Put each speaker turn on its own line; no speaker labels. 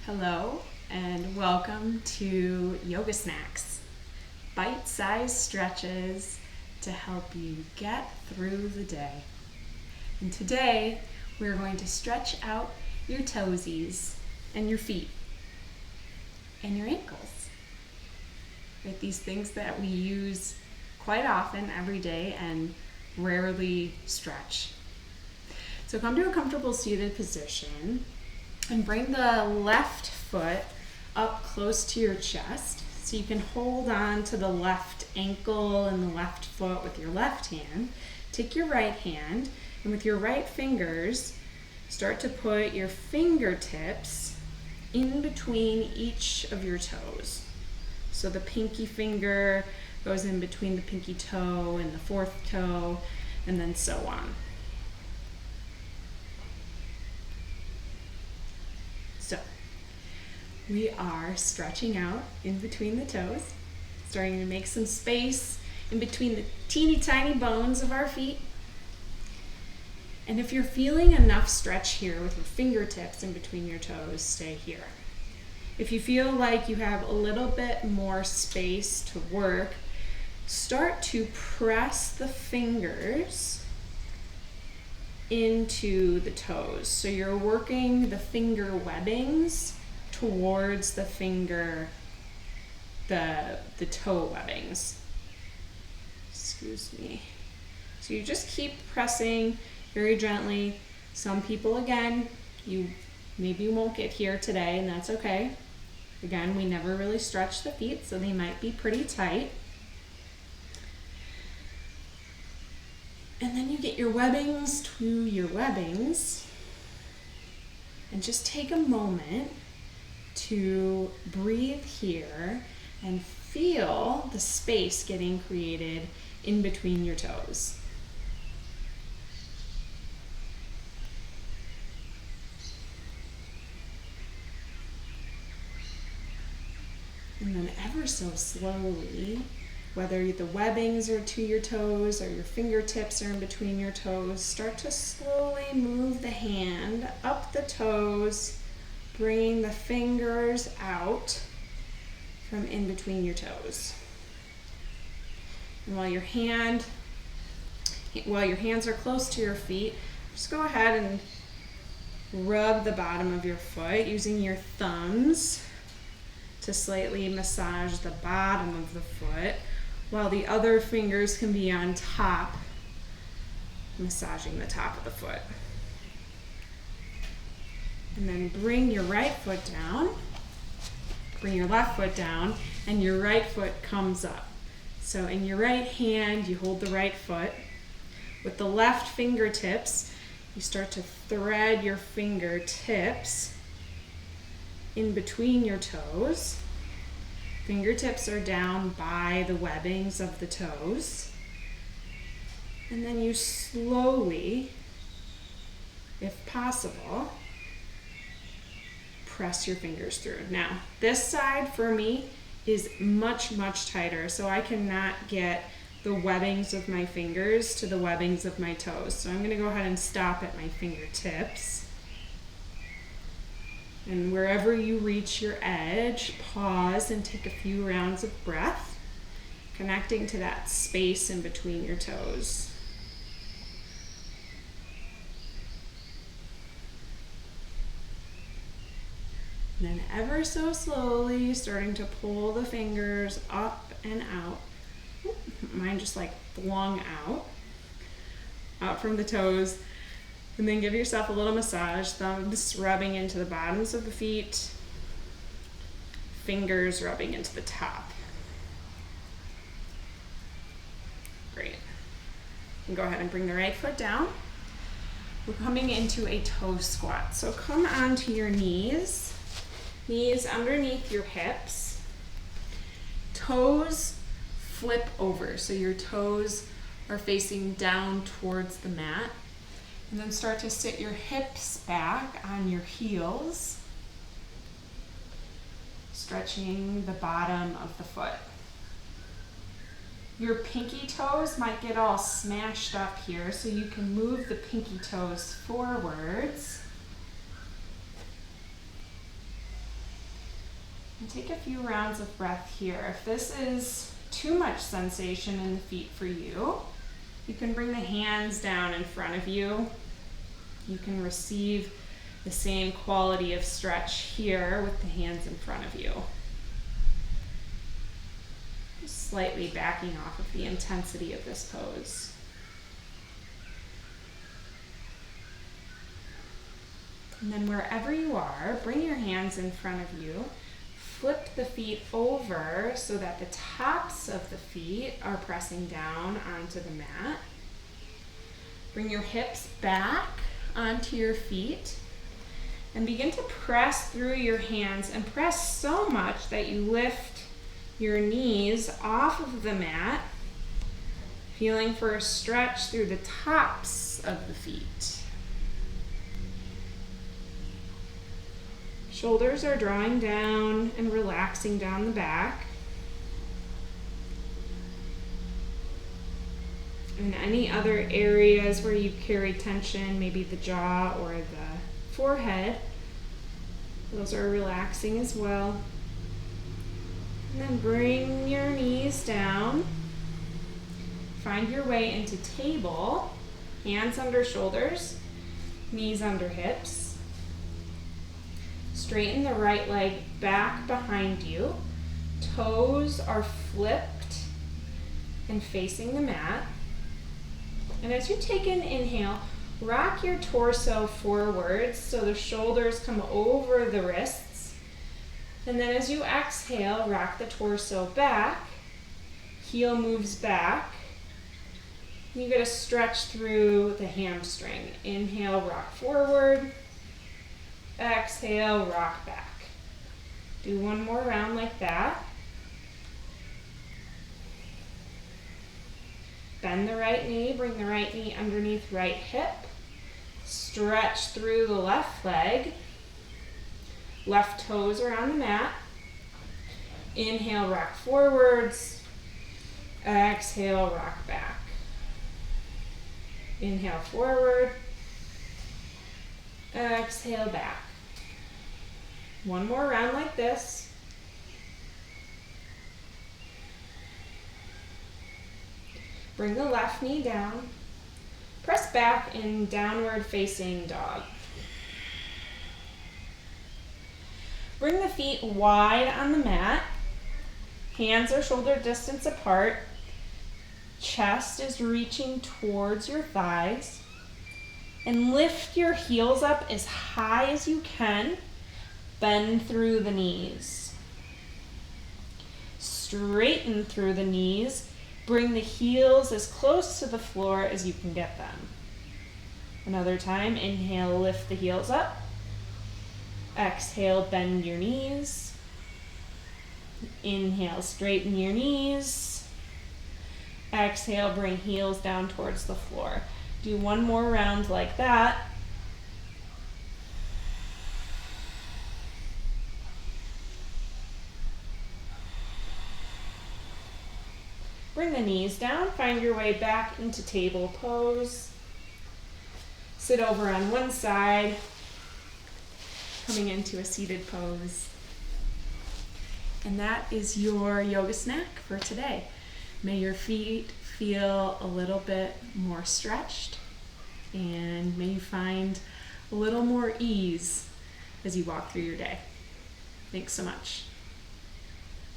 Hello and welcome to Yoga Snacks, bite-sized stretches to help you get through the day. And today we're going to stretch out your toesies and your feet and your ankles. Right? These things that we use quite often every day and rarely stretch. So come to a comfortable seated position and bring the left foot up close to your chest so you can hold on to the left ankle and the left foot with your left hand. Take your right hand and with your right fingers start to put your fingertips in between each of your toes. So the pinky finger goes in between the pinky toe and the fourth toe, and then so on. So we are stretching out in between the toes, starting to make some space in between the teeny tiny bones of our feet. And if you're feeling enough stretch here with your fingertips in between your toes, stay here. If you feel like you have a little bit more space to work, start to press the fingers into the toes. So you're working the finger webbings towards the finger, the toe webbings. Excuse me. So you just keep pressing very gently. Some people, again, maybe won't get here today, and that's okay. Again, we never really stretch the feet, so they might be pretty tight. And then you get your webbings to your webbings, and just take a moment to breathe here and feel the space getting created in between your toes. And then ever so slowly, whether the webbings are to your toes or your fingertips are in between your toes, start to slowly move the hand up the toes, bringing the fingers out from in between your toes. And while your hands are close to your feet, just go ahead and rub the bottom of your foot using your thumbs to slightly massage the bottom of the foot, while the other fingers can be on top, massaging the top of the foot. And then bring your right foot down, bring your left foot down, and your right foot comes up. So in your right hand, you hold the right foot. With the left fingertips, you start to thread your fingertips in between your toes. Fingertips are down by the webbings of the toes. And then you slowly, if possible, press your fingers through. Now, this side for me is much, much tighter, so I cannot get the webbings of my fingers to the webbings of my toes. So I'm going to go ahead and stop at my fingertips. And wherever you reach your edge, pause and take a few rounds of breath, connecting to that space in between your toes. And then ever so slowly, starting to pull the fingers up and out. Mine just like flung out from the toes. And then give yourself a little massage, thumbs rubbing into the bottoms of the feet, fingers rubbing into the top. Great. And go ahead and bring the right foot down. We're coming into a toe squat. So come onto your knees underneath your hips. Toes flip over, so your toes are facing down towards the mat. And then start to sit your hips back on your heels, stretching the bottom of the foot. Your pinky toes might get all smashed up here, so you can move the pinky toes forwards And take a few rounds of breath here. If this is too much sensation in the feet for you, you can bring the hands down in front of you. You can receive the same quality of stretch here with the hands in front of you. Just slightly backing off of the intensity of this pose. And then wherever you are, bring your hands in front of you. Flip the feet over so that the tops of the feet are pressing down onto the mat. Bring your hips back onto your feet and begin to press through your hands, and press so much that you lift your knees off of the mat, feeling for a stretch through the tops of the feet. Shoulders are drawing down and relaxing down the back. And any other areas where you carry tension, maybe the jaw or the forehead, those are relaxing as well. And then bring your knees down. Find your way into table, hands under shoulders, knees under hips. Straighten the right leg back behind you. Toes are flipped and facing the mat. And as you take an inhale, rock your torso forwards so the shoulders come over the wrists. And then as you exhale, rock the torso back. Heel moves back. You get a stretch through the hamstring. Inhale, rock forward. Exhale, rock back. Do one more round like that. Bend the right knee, bring the right knee underneath right hip. Stretch through the left leg. Left toes are on the mat. Inhale, rock forwards. Exhale, rock back. Inhale, forward. Exhale, back. One more round like this. Bring the left knee down. Press back in downward facing dog. Bring the feet wide on the mat. Hands are shoulder distance apart. Chest is reaching towards your thighs. And lift your heels up as high as you can. Bend through the knees. Straighten through the knees. Bring the heels as close to the floor as you can get them. Another time, inhale, lift the heels up. Exhale, bend your knees. Inhale, straighten your knees. Exhale, bring heels down towards the floor. Do one more round like that. Bring the knees down, find your way back into table pose. Sit over on one side, coming into a seated pose. And that is your yoga snack for today. May your feet feel a little bit more stretched, and may you find a little more ease as you walk through your day. Thanks so much.